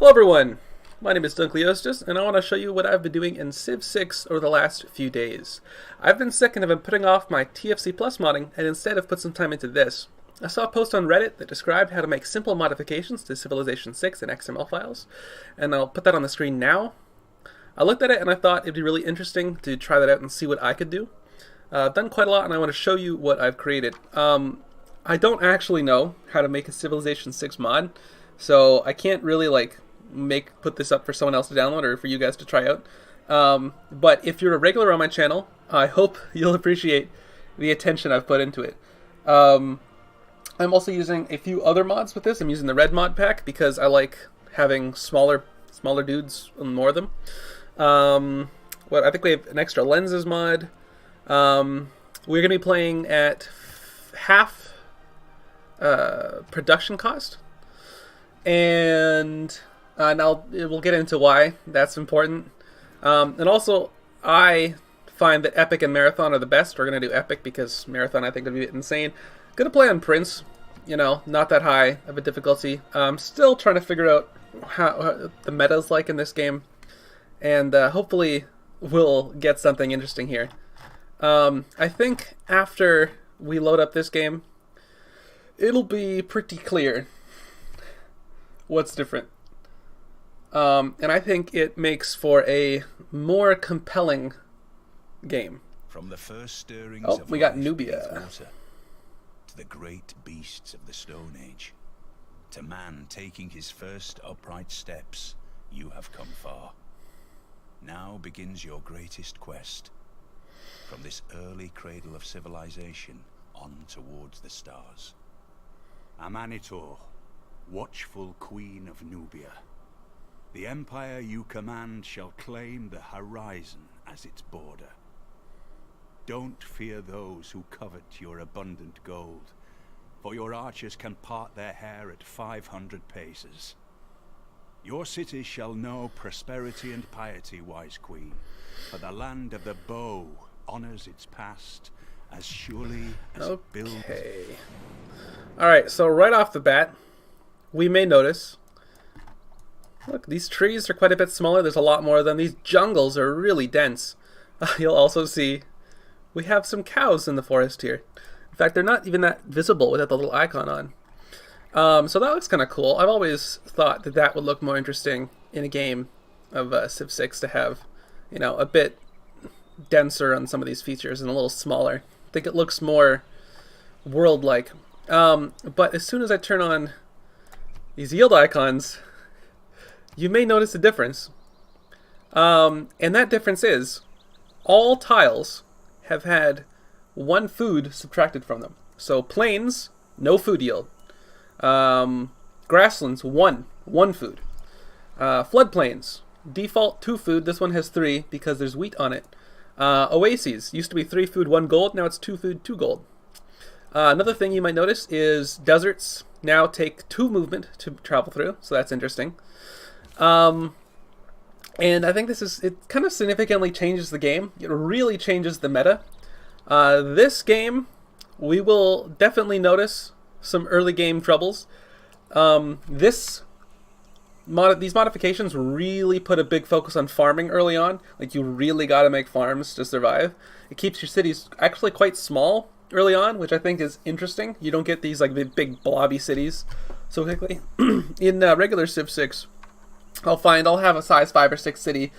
Hello everyone, my name is Dunkleostis, and I want to show you what I've been doing in Civ 6 over the last few days. I've been sick and have been putting off my TFC Plus modding, and instead have put some time into this. I saw a post on Reddit that described how to make simple modifications to Civilization 6 in XML files, and I'll put that on the screen now. I looked at it and I thought it'd be really interesting to try that out and see what I could do. I've done quite a lot and I want to show you what I've created. I don't actually know how to make a Civilization 6 mod, so I can't really put this up for someone else to download or for you guys to try out. But if you're a regular on my channel, I hope you'll appreciate the attention I've put into it. I'm also using a few other mods with this. I'm using the red mod pack because I like having smaller dudes and more of them. I think we have an extra lenses mod. We're going to be playing at half production cost, and we'll get into why that's important. And also, I find that Epic and Marathon are the best. We're going to do Epic because Marathon I think would be insane. Going to play on Prince, not that high of a difficulty. I'm still trying to figure out how the meta's like in this game, and hopefully we'll get something interesting here. I think after we load up this game, it'll be pretty clear what's different. And I think it makes for a more compelling game. From the first stirrings of we got life Nubia. beneath water, to the great beasts of the Stone Age, to man taking his first upright steps, you have come far. Now begins your greatest quest. From this early cradle of civilization on towards the stars. Amanitor, watchful queen of Nubia. The empire you command shall claim the horizon as its border. Don't fear those who covet your abundant gold, for your archers can part their hair at 500 paces. Your cities shall know prosperity and piety, wise queen, for the land of the bow honors its past as surely as it builds. Okay. Alright, so right off the bat, we may notice, look, these trees are quite a bit smaller. There's a lot more of them. These jungles are really dense. You'll also see we have some cows in the forest here. In fact, they're not even that visible without the little icon on. So that looks kind of cool. I've always thought that that would look more interesting in a game of Civ 6 to have, a bit denser on some of these features and a little smaller. I think it looks more world-like. But as soon as I turn on these yield icons, you may notice a difference. And that difference is all tiles have had one food subtracted from them. So plains, no food yield. Grasslands, one food. Floodplains, default 2 food. This one has 3 because there's wheat on it. Oases, used to be 3 food, 1 gold. Now it's 2 food, 2 gold. Another thing you might notice is deserts now take 2 movement to travel through, so that's interesting. And I think it kind of significantly changes the game. It really changes the meta. This game, we will definitely notice some early game troubles. These modifications really put a big focus on farming early on. Like, you really got to make farms to survive. It keeps your cities actually quite small early on, which I think is interesting. You don't get these big blobby cities so quickly. In regular Civ 6, I'll have a size 5 or 6 city,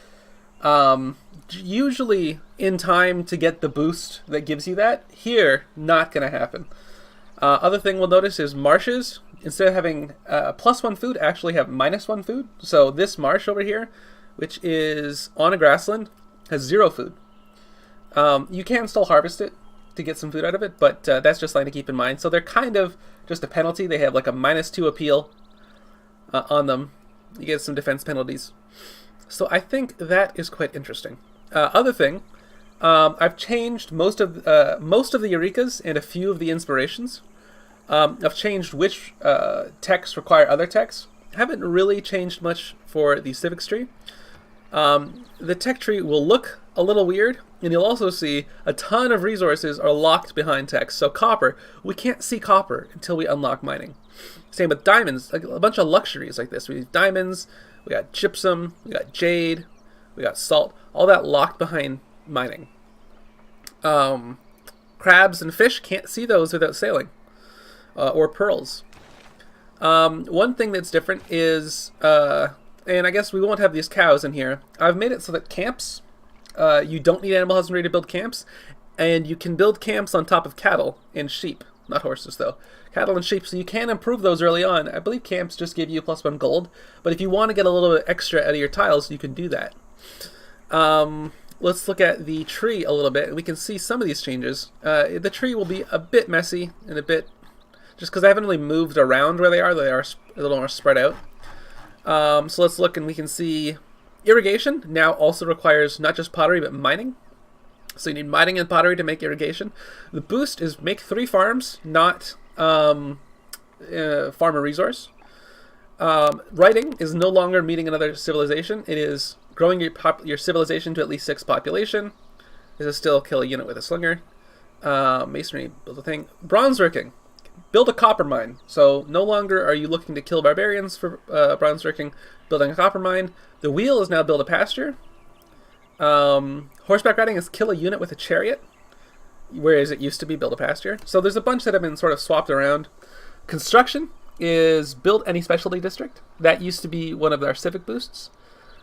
usually in time to get the boost that gives you that. Here, not going to happen. Other thing we'll notice is marshes, instead of having +1 food, actually have -1 food. So this marsh over here, which is on a grassland, has 0 food. You can still harvest it to get some food out of it, but that's just something to keep in mind. So they're kind of just a penalty. They have like a -2 appeal on them. You get some defense penalties. So I think that is quite interesting. Other thing, I've changed most of the Eurekas and a few of the inspirations. I've changed which texts require other texts. I haven't really changed much for the Civics Tree. The tech tree will look a little weird, and you'll also see a ton of resources are locked behind text. So copper, we can't see copper until we unlock mining. Same with diamonds, like a bunch of luxuries like this. We have diamonds, we got gypsum, we got jade, we got salt, all that locked behind mining. Crabs and fish, can't see those without sailing. Or pearls. One thing that's different is, and I guess we won't have these cows in here, I've made it so that camps, you don't need animal husbandry to build camps, and you can build camps on top of cattle and sheep. Not horses, though. Cattle and sheep, so you can improve those early on. I believe camps just give you +1 gold, but if you want to get a little bit extra out of your tiles, you can do that. Let's look at the tree a little bit, and we can see some of these changes. The tree will be a bit messy and a bit, just because I haven't really moved around where they are a little more spread out. So let's look, and we can see irrigation now also requires not just pottery, but mining. So you need mining and pottery to make irrigation. The boost is make 3 farms, not farm a resource. Writing is no longer meeting another civilization. It is growing your civilization to at least 6 population. This is still kill a unit with a slinger. Masonry, build a thing. Bronze working, build a copper mine. So no longer are you looking to kill barbarians for bronze working, building a copper mine. The wheel is now build a pasture. Horseback riding is kill a unit with a chariot, whereas it used to be build a pasture. So there's a bunch that have been sort of swapped around. Construction is build any specialty district. That used to be one of our civic boosts.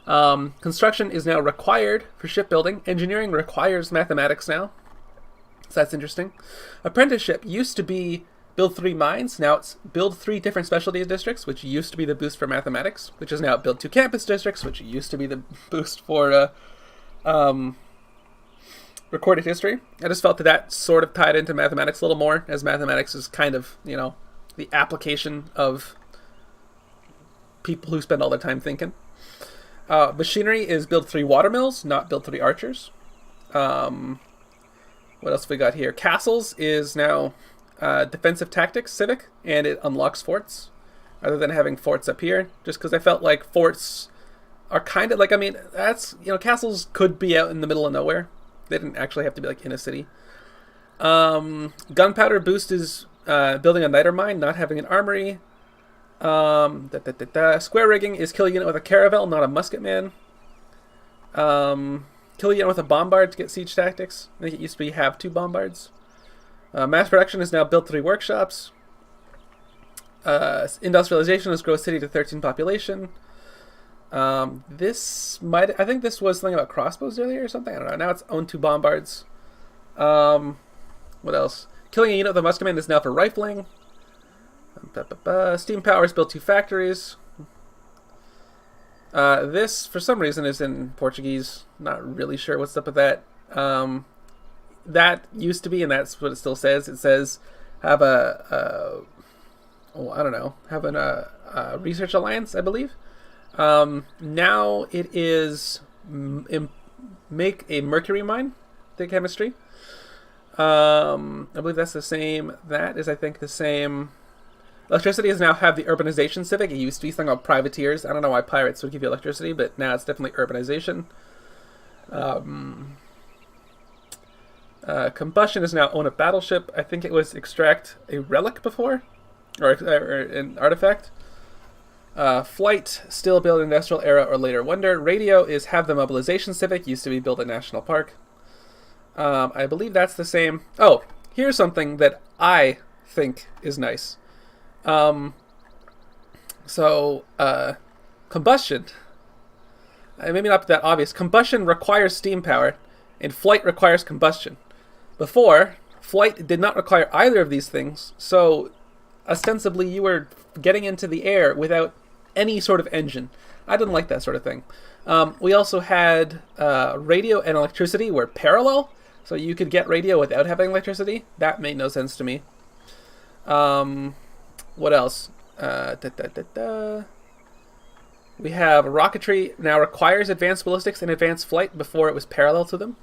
Construction is now required for shipbuilding. Engineering requires mathematics now. So that's interesting. Apprenticeship used to be build 3 mines. Now it's build 3 different specialty districts, which used to be the boost for mathematics, which is now build 2 campus districts, which used to be the boost for recorded history. I just felt that sort of tied into mathematics a little more, as mathematics is kind of, the application of people who spend all their time thinking. Machinery is build 3 watermills, not build 3 archers. What else have we got here? Castles is now defensive tactics civic, and it unlocks forts rather than having forts up here, just because I felt like forts are kind of like, that's, castles could be out in the middle of nowhere. They didn't actually have to be like in a city. Gunpowder boost is building a niter mine, not having an armory. Square rigging is kill a unit with a caravel, not a musket man. Kill a unit with a bombard to get siege tactics. I think it used to be have 2 bombards. Mass production is now build 3 workshops. Industrialization is grow a city to 13 population. I think this was something about crossbows earlier or something. I don't know. Now it's own 2 bombards. What else? Killing a unit with a musketman is now for rifling. Steam powers built 2 factories. This, for some reason, is in Portuguese. Not really sure what's up with that. That used to be, and that's what it still says. It says have a research alliance, I believe. Now it is make a mercury mine, the chemistry. I believe that's the same. That is, I think, the same. Electricity is now have the urbanization civic. It used to be something called privateers. I don't know why pirates would give you electricity, but now it's definitely urbanization. Combustion is now own a battleship. I think it was extract a relic before, or an artifact. Flight, still build industrial era or later wonder. Radio is have the mobilization civic. Used to be build a national park. I believe that's the same. Oh, here's something that I think is nice. Combustion. Maybe not that obvious. Combustion requires steam power, and flight requires combustion. Before, flight did not require either of these things, so ostensibly you were getting into the air without any sort of engine. I didn't like that sort of thing. We also had radio and electricity were parallel, so you could get radio without having electricity. That made no sense to me. What else? We have rocketry now requires advanced ballistics and advanced flight. Before it was parallel to them.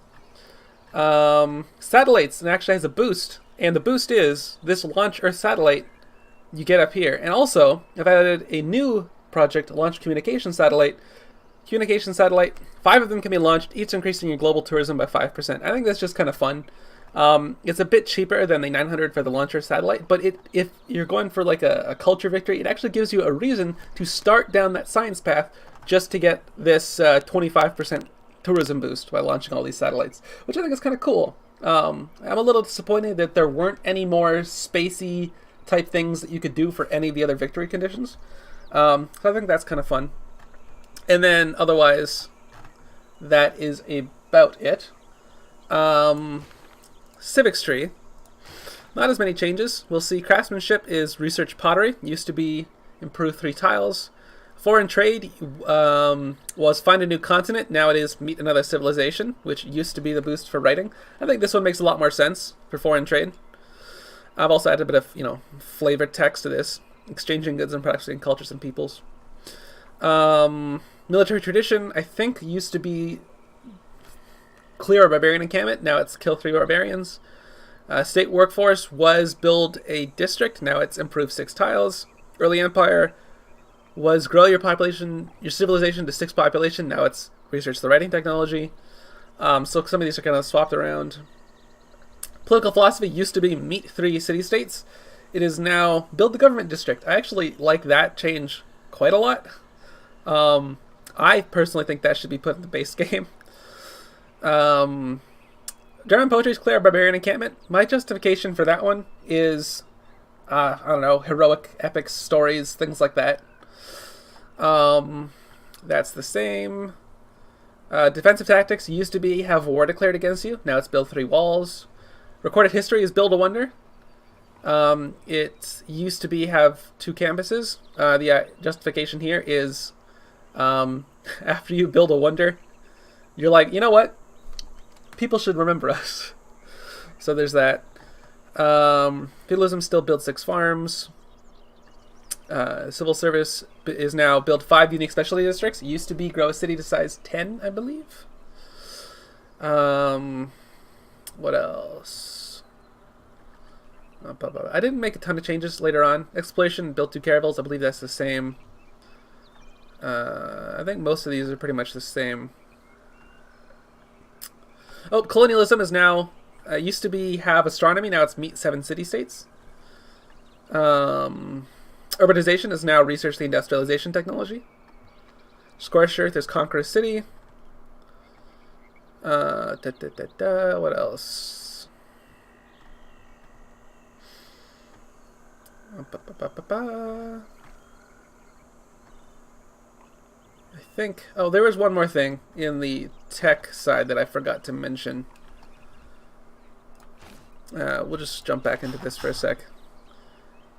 Satellites, and actually has a boost, and the boost is this launch Earth satellite you get up here. And also, I've added a new project, launch communication satellite. 5 of them can be launched, each increasing your global tourism by 5%. I think that's just kind of fun. It's a bit cheaper than the 900 for the launcher satellite, but if you're going for like a culture victory, it actually gives you a reason to start down that science path just to get this 25% tourism boost by launching all these satellites, which I think is kind of cool. I'm a little disappointed that there weren't any more spacey type things that you could do for any of the other victory conditions. So I think that's kind of fun. And then otherwise, that is about it. Civics Tree, not as many changes. We'll see craftsmanship is research pottery. Used to be improve 3 tiles. Foreign trade was find a new continent. Now it is meet another civilization, which used to be the boost for writing. I think this one makes a lot more sense for foreign trade. I've also added a bit of, flavored text to this. Exchanging goods and products between cultures and peoples. Military tradition, I think, used to be clear a barbarian encampment. Now it's kill 3 barbarians. State workforce was build a district. Now it's improve 6 tiles. Early empire was grow your population, your civilization to 6 population. Now it's research the writing technology. So some of these are kind of swapped around. Political philosophy used to be meet 3 city-states. It is now build the government district. I actually like that change quite a lot. I personally think that should be put in the base game. German poetry is clear barbarian encampment. My justification for that one is, I don't know, heroic epic stories, things like that. That's the same. Defensive tactics used to be have war declared against you. Now it's build 3 walls. Recorded history is build a wonder. It used to be have 2 campuses. The justification here is after you build a wonder, you're like, you know what? People should remember us. So there's that. Feudalism still build 6 farms. Civil service is now build 5 unique specialty districts. It used to be grow a city to size 10, I believe. What else? I didn't make a ton of changes later on. Exploration built 2 caravels. I believe that's the same. I think most of these are pretty much the same. Oh, colonialism is now used to be have astronomy. Now it's meet 7 city-states. Urbanization is now research the industrialization technology. Scorched Earth is conquer a city. What else? I think... Oh, there was one more thing in the tech side that I forgot to mention. We'll just jump back into this for a sec.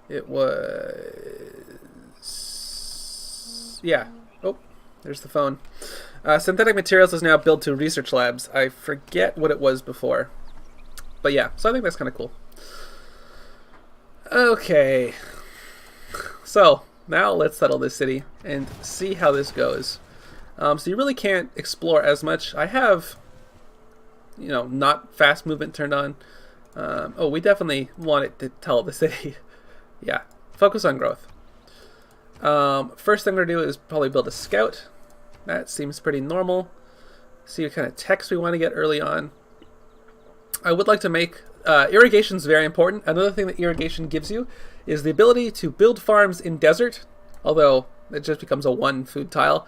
It was... Yeah. Oh, there's the phone. Synthetic materials is now built to research labs. I forget what it was before. But yeah, so I think that's kind of cool. Okay. So, now let's settle this city and see how this goes. So you really can't explore as much. I have, not fast movement turned on. Oh, we definitely want it to tell the city. Yeah, focus on growth. First thing we're going to do is probably build a scout. That seems pretty normal. See what kind of text we want to get early on. I would like to make... irrigation is very important. Another thing that irrigation gives you is the ability to build farms in desert, although it just becomes a 1 food tile.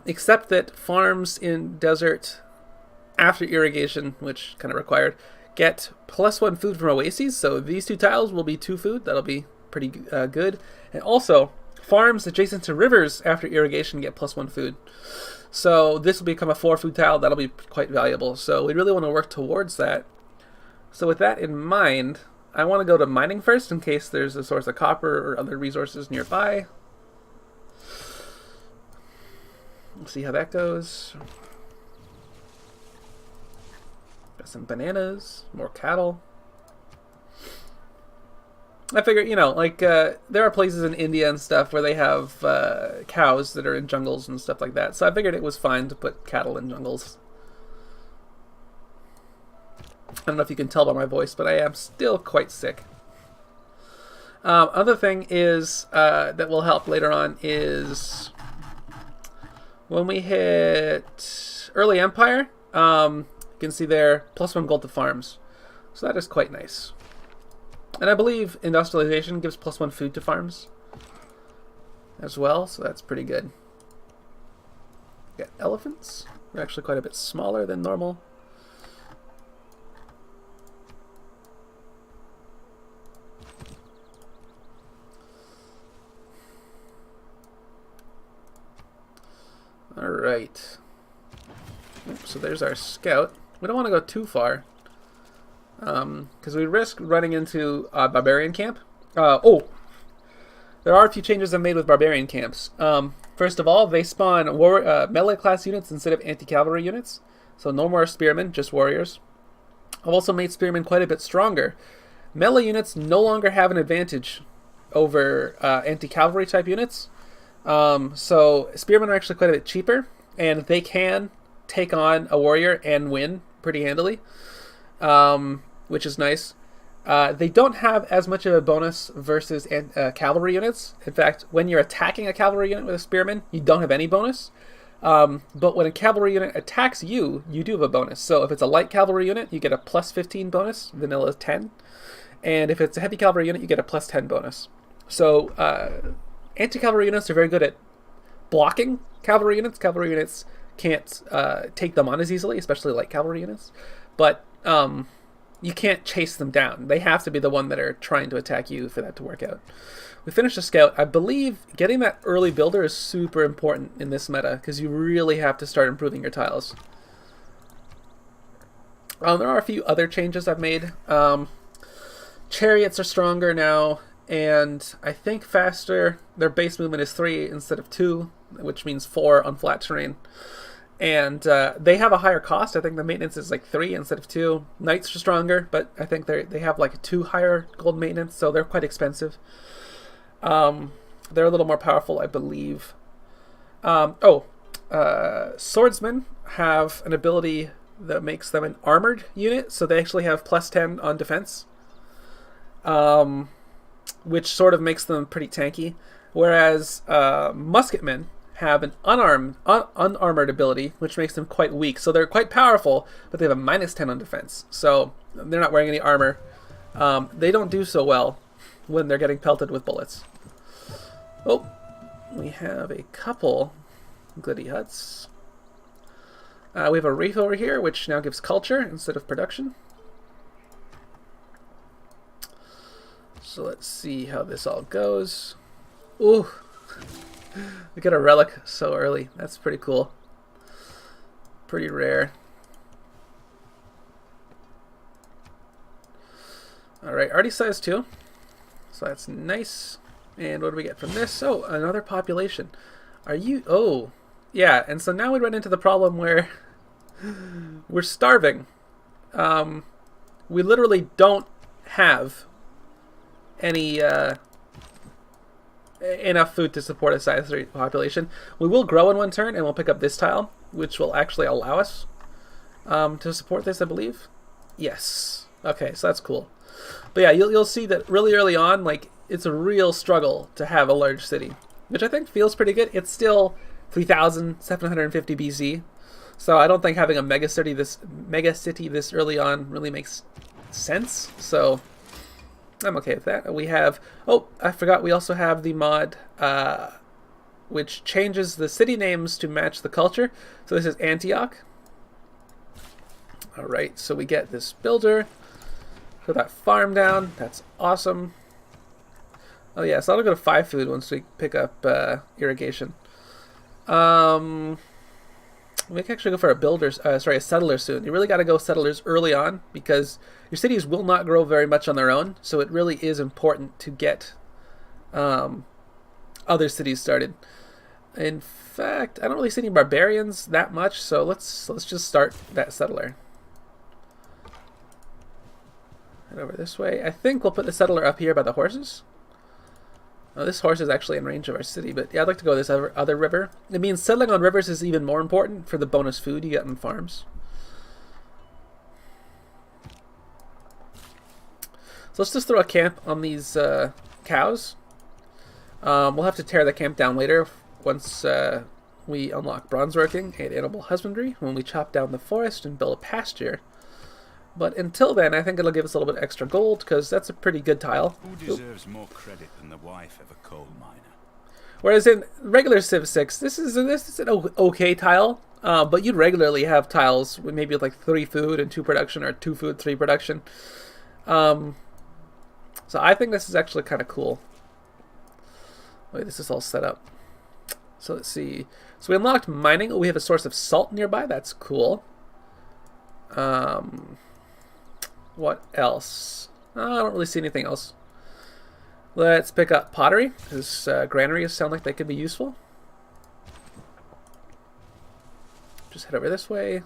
Except that farms in desert after irrigation, which kind of required, get +1 food from oases. So these 2 tiles will be 2 food. That'll be pretty good. And also, farms adjacent to rivers after irrigation get +1 food. So this will become a 4 food tile. That'll be quite valuable. So we really want to work towards that. So with that in mind, I want to go to mining first in case there's a source of copper or other resources nearby. We'll see how that goes. Got some bananas, more cattle. I figure, there are places in India and stuff where they have cows that are in jungles and stuff like that. So I figured it was fine to put cattle in jungles. I don't know if you can tell by my voice, but I am still quite sick. Other thing is that will help later on is when we hit early empire. You can see there +1 gold to farms. So that is quite nice. And I believe industrialization gives +1 food to farms as well, so that's pretty good. Got elephants. They're actually quite a bit smaller than normal. Alright. So there's our scout. We don't want to go too far, because we risk running into Barbarian Camp. Oh! There are a few changes I've made with Barbarian Camps. First of all, they spawn melee class units instead of anti-cavalry units. So no more spearmen, just warriors. I've also made spearmen quite a bit stronger. Melee units no longer have an advantage over anti-cavalry type units. So spearmen are actually quite a bit cheaper, and they can take on a warrior and win pretty handily, which is nice. They don't have as much of a bonus versus cavalry units. In fact, when you're attacking a cavalry unit with a spearman, you don't have any bonus. But when a cavalry unit attacks you, you do have a bonus. So if it's a light cavalry unit, you get a +15 bonus, vanilla 10. And if it's a heavy cavalry unit, you get a +10 bonus. So anti-cavalry units are very good at blocking cavalry units. Cavalry units can't take them on as easily, especially light cavalry units. But you can't chase them down. They have to be the one that are trying to attack you for that to work out. We finished the scout. I believe getting that early builder is super important in this meta, because you really have to start improving your tiles. There are a few other changes I've made. Chariots are stronger now, and I think faster. Their base movement is 3 instead of 2, which means 4 on flat terrain. And they have a higher cost. I think the maintenance is like 3 instead of 2. Knights are stronger, but I think they have like a 2 higher gold maintenance, so they're quite expensive. They're a little more powerful, I believe. Swordsmen have an ability that makes them an armored unit, so they actually have +10 on defense, which sort of makes them pretty tanky. Whereas musketmen have an unarmored ability, which makes them quite weak. So they're quite powerful, but they have a -10 on defense. So they're not wearing any armor. They don't do so well when they're getting pelted with bullets. Oh, we have a couple glitty huts. We have a reef over here, which now gives culture instead of production. So let's see how this all goes. Ooh, we got a relic so early. That's pretty cool. Pretty rare. Alright, already size 2. So that's nice. And what do we get from this? Oh, another population. Are you... Oh, yeah. And so now we run into the problem where we're starving. We literally don't have any enough food to support a size 3 population. We will grow in one turn, and we'll pick up this tile, which will actually allow us to support this, I believe. Yes. Okay, so that's cool. But yeah, you'll see that really early on, like, it's a real struggle to have a large city, which I think feels pretty good. It's still 3,750 BC, so I don't think having a mega city this early on really makes sense. So I'm okay with that. We have, oh, I forgot, we also have the mod which changes the city names to match the culture. So this is Antioch. All right, so we get this builder. Put that farm down. That's awesome. Oh yeah, so that'll go to 5 food once we pick up irrigation. We can actually go for a settler soon. You really got to go settlers early on, because your cities will not grow very much on their own. So it really is important to get other cities started. In fact, I don't really see any barbarians that much, so let's just start that settler. Right over this way. I think we'll put the settler up here by the horses. Oh, this horse is actually in range of our city, but yeah, I'd like to go this other river. It means settling on rivers is even more important for the bonus food you get on farms. So let's just throw a camp on these cows. We'll have to tear the camp down later once we unlock bronze working and animal husbandry, when we chop down the forest and build a pasture. But until then, I think it'll give us a little bit extra gold, because that's a pretty good tile. Who deserves more credit than the wife of a coal miner? Whereas in regular Civ 6, this is an okay tile, but you'd regularly have tiles with maybe like 3 food and 2 production, or 2 food, 3 production. So I think this is actually kind of cool. Wait, this is all set up. So let's see. So we unlocked mining. We have a source of salt nearby. That's cool. What else? I don't really see anything else. Let's pick up pottery, because granaries sound like they could be useful. Just head over this way.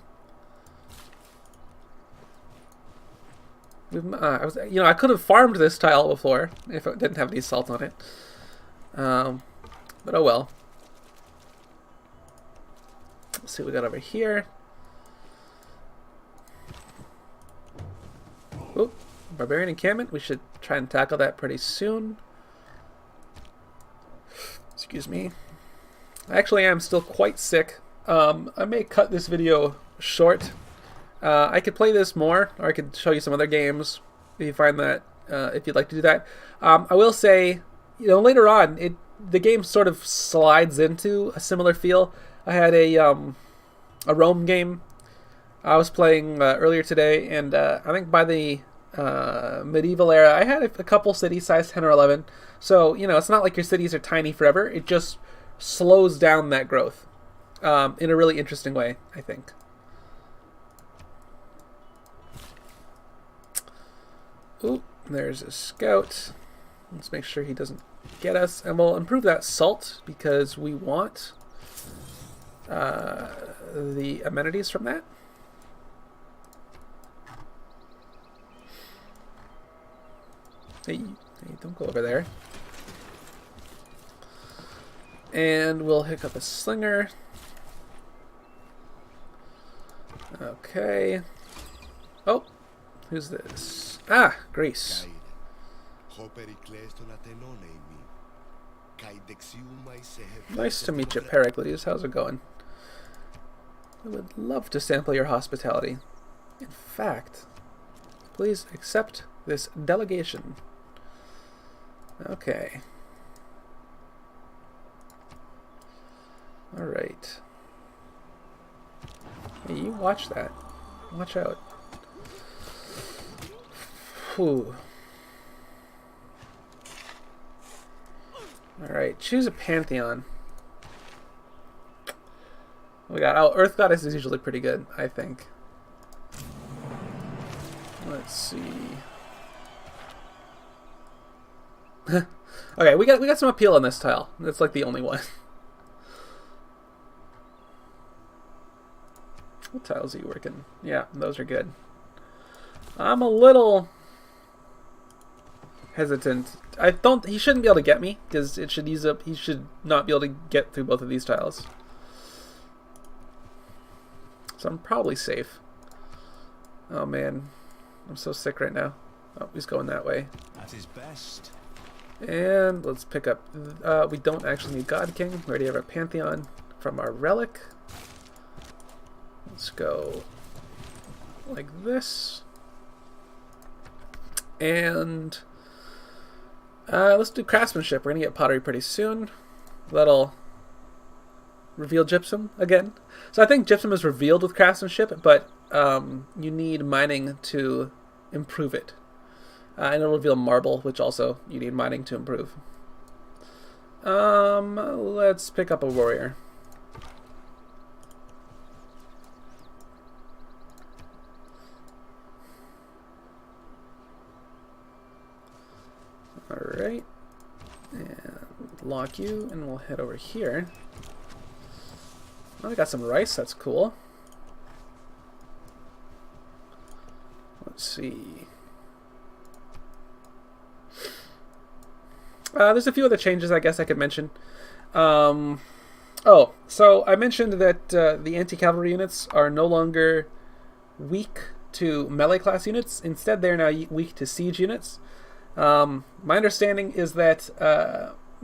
I could have farmed this tile before if it didn't have any salt on it. But oh well. Let's see what we got over here. Oop, Barbarian Encampment. We should try and tackle that pretty soon. Excuse me. I actually am still quite sick. I may cut this video short. I could play this more, or I could show you some other games if you find that, if you'd like to do that. I will say, later on, the game sort of slides into a similar feel. I had a Rome game I was playing earlier today, and I think by the medieval era, I had a couple cities size 10 or 11. So, it's not like your cities are tiny forever. It just slows down that growth in a really interesting way, I think. Ooh, there's a scout. Let's make sure he doesn't get us. And we'll improve that salt, because we want the amenities from that. Hey, don't go over there. And we'll hook up a slinger. Okay. Oh, who's this? Ah, Greece. Nice to meet you, Pericles. How's it going? I would love to sample your hospitality. In fact, please accept this delegation. Okay. Alright. Hey, you watch that. Watch out. Whew. Alright, choose a Pantheon. We got, Earth Goddess is usually pretty good, I think. Let's see. Okay, we got some appeal on this tile. That's like the only one. What tiles are you working? Yeah, those are good. I'm a little hesitant. He shouldn't be able to get me, because he should not be able to get through both of these tiles. So I'm probably safe. Oh man, I'm so sick right now. Oh, he's going that way. At his best. And let's pick up. We don't actually need God King. We already have our Pantheon from our relic. Let's go like this. And let's do craftsmanship. We're gonna get pottery pretty soon. That'll reveal gypsum again. So I think gypsum is revealed with craftsmanship, but you need mining to improve it. And it'll reveal marble, which also you need mining to improve. Let's pick up a warrior. Alright. And lock you, and we'll head over here. Oh, we got some rice, that's cool. Let's see. There's a few other changes I guess I could mention. Oh, so I mentioned that the anti-cavalry units are no longer weak to melee class units. Instead, they're now weak to siege units. My understanding is that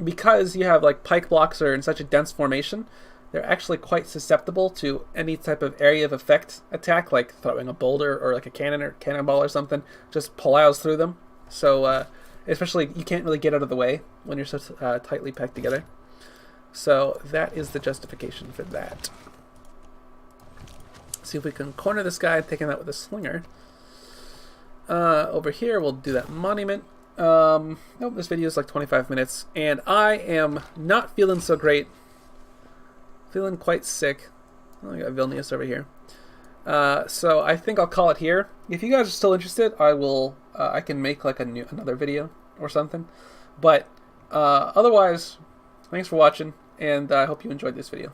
because you have like pike blocks are in such a dense formation, they're actually quite susceptible to any type of area of effect attack, like throwing a boulder or like a cannon or cannonball or something. Just plows through them. So especially you can't really get out of the way when you're so tightly packed together. So that is the justification for that. See if we can corner this guy, take him out with a slinger. Over here, we'll do that monument. Nope, this video is like 25 minutes, and I am not feeling so great. Feeling quite sick. Oh, I got Vilnius over here. So I think I'll call it here. If you guys are still interested, I will. I can make like another video or something. But otherwise, thanks for watching, and I hope you enjoyed this video.